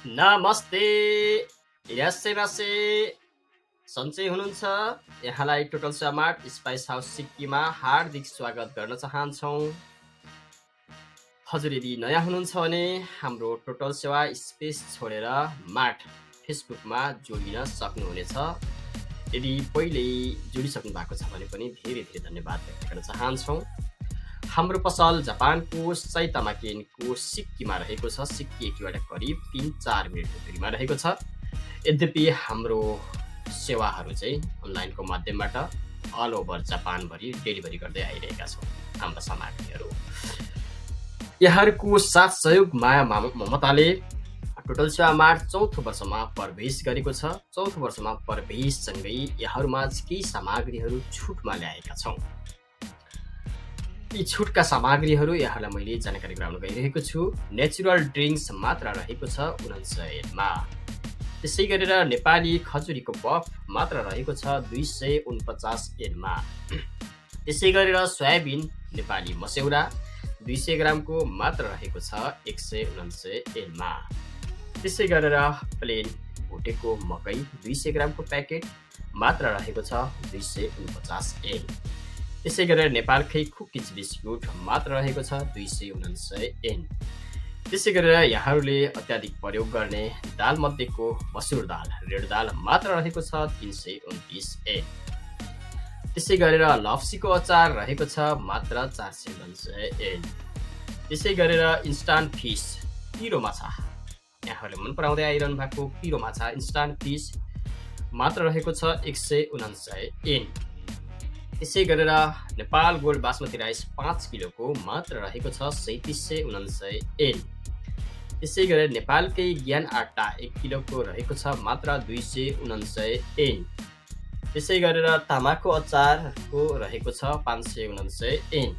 नमस्ते यास्सेमासे सन्चै हुनुहुन्छ? यहाँलाई टोटल समार्ट स्पाइस हाउस सिक्कीमा हार्दिक स्वागत गर्न चाहन्छौँ। हजुर यदि नयाँ हुनुहुन्छ भने हाम्रो टोटल सेवा स्पेस छोडेर मार्ट फेसबुकमा जोडिन सक्नुहुनेछ। यदि पहिल्यै जोडिसक्नु भएको छ भने पनि धेरै धेरै धन्यवाद व्यक्त गर्न चाहन्छौँ। हाम्रो पसल जापानको साइतामा केनको सिक्कीमा रहेको छ। सिक्की एकबाट करिब 3-4 मिनटको दूरीमा रहेको छ। यद्यपि हाम्रो सेवाहरू चाहिँ अनलाइनको माध्यमबाट अल ओभर जापानभरि डेलिभरी गर्दै आइरहेका छौँ हाम्रा सामग्रीहरू। यहाँहरूको साथ सहयोग माया ममताले टोटल सेवा मार्ट चौथो वर्षमा प्रवेश गरेको छ। चौथो वर्षमा प्रवेशसँगै यहाँहरूमा केही सामग्रीहरू छुटमा ल्याएका छौँ। यी छुटका सामग्रीहरू यहाँलाई मैले जानकारी गराउन गइरहेको छु। नेचुरल ड्रिङ्क्स मात्र रहेको छ 99 मा। त्यसै गरेर नेपाली खजुरीको बफ मात्र रहेको छ 249 एनमा। त्यसै गरेर सोयाबिन नेपाली मस्यौरा 200 ग्रामको मात्र रहेको छ 199 एनमा। त्यसै गरेर प्लेन भुटेको मकै 200 ग्रामको प्याकेट मात्र रहेको छ 249 एन। त्यसै गरेर नेपालकै कुकिज बिस्कुट मात्र रहेको छ 299 एन। त्यसै गरेर यहाँहरूले अत्याधिक प्रयोग गर्ने दाल मध्येको मसुर दाल रेड दाल मात्र रहेको छ 329 एन। त्यसै गरेर लप्सीको अचार रहेको छ मात्र 499 एन। त्यसै गरेर इन्स्टान्ट फिस पिरो माछा यहाँहरूले मन पराउँदै आइरहनु भएको पिरो माछा इन्स्टान्ट फिस मात्र रहेको छ 199 एन। त्यसै गरेर नेपाल गोल्ड बासमती राइस 5 किलोको मात्र रहेको छ 3799 एन। त्यसै गरेर नेपालकै ज्ञान आटा 1 किलोको रहेको छ मात्र 299 एन। त्यसै गरेर तामाको अचारको रहेको छ 599 एन।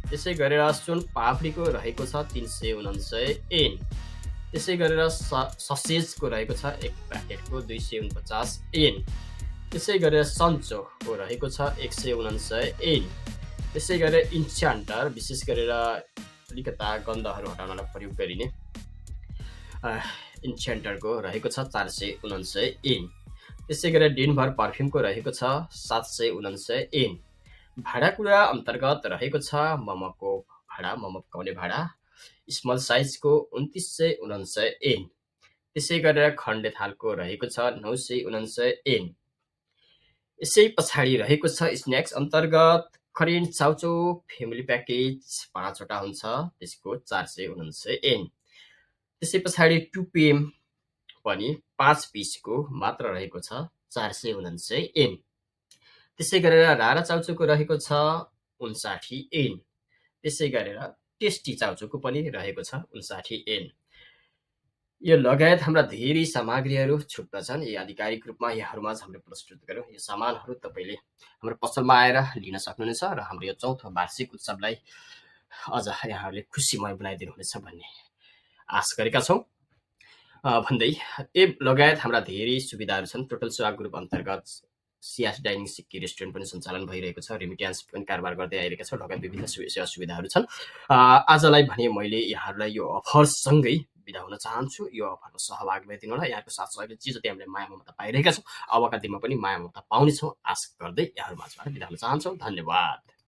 त्यसै गरेर सुन पापडीको रहेको छ 399 एन। त्यसै गरेर ससेजको रहेको छ 1 प्याकेटको 249 एन। त्यसै गरेर सन्चोको रहेको छ 199 एन। त्यसै गरेर इन्चान्टर विशेष गरेर अलिकता गन्धहरू हटाउनलाई प्रयोग गरिने इन्चान्टरको रहेको छ 499 एन। त्यसै गरेर दिनभर पर्फ्युमको रहेको छ 799 एन। भाँडाकुँडा अन्तर्गत रहेको छ मोमोको भाँडा मोमो पकाउने भाँडा स्मल साइजको 2999 एन। त्यसै गरेर खण्डे थालको रहेको छ 999 एन। यसै पछाडि रहेको छ स्न्याक्स अन्तर्गत करियन चाउचो फ्यामिली प्याकेज 5 वटा हुन्छ त्यसको 499 एन। त्यसै पछाडि 2 PM पनि 5 पिसको मात्र रहेको छ 499 एन। त्यसै गरेर रारा चाउचोको रहेको छ 59 एन। त्यसै गरेर टेस्टी चाउचोको पनि रहेको छ 59 एन। यो लगायत हाम्रा धेरै सामग्रीहरू छुट्टा छन्। यी आधिकारिक रूपमा यहाँहरूमा हामीले प्रस्तुत गर्यौँ। यो सामानहरू तपाईँले हाम्रो पसलमा आएर लिन सक्नुहुनेछ र हाम्रो यो चौथो वार्षिक उत्सवलाई अझ यहाँहरूले खुसीमय बनाइदिनुहुनेछ भन्ने आश गरेका छौँ। भन्दै यो लगायत हाम्रा धेरै सुविधाहरू छन्। टोटल सेवा ग्रुप अन्तर्गत सियास डाइनिङ सिक्की रेस्टुरेन्ट पनि सञ्चालन भइरहेको छ। रेमिट्यान्स पनि कारोबार गर्दै आइरहेका छ। लगायत विभिन्न सेवा सुविधाहरू छन्। आजलाई भने मैले यहाँहरूलाई यो अफरसँगै बिदा हुन चाहन्छु। यो अफरमा सहभागी भइदिनु होला। यहाँको साथ सहयोगले जे जति हामीले माया ममता पाइरहेका छौँ अबका दिनमा पनि माया ममता पाउनेछौँ आशा गर्दै यहाँहरू माझबाट बिदा हुन चाहन्छौँ। धन्यवाद।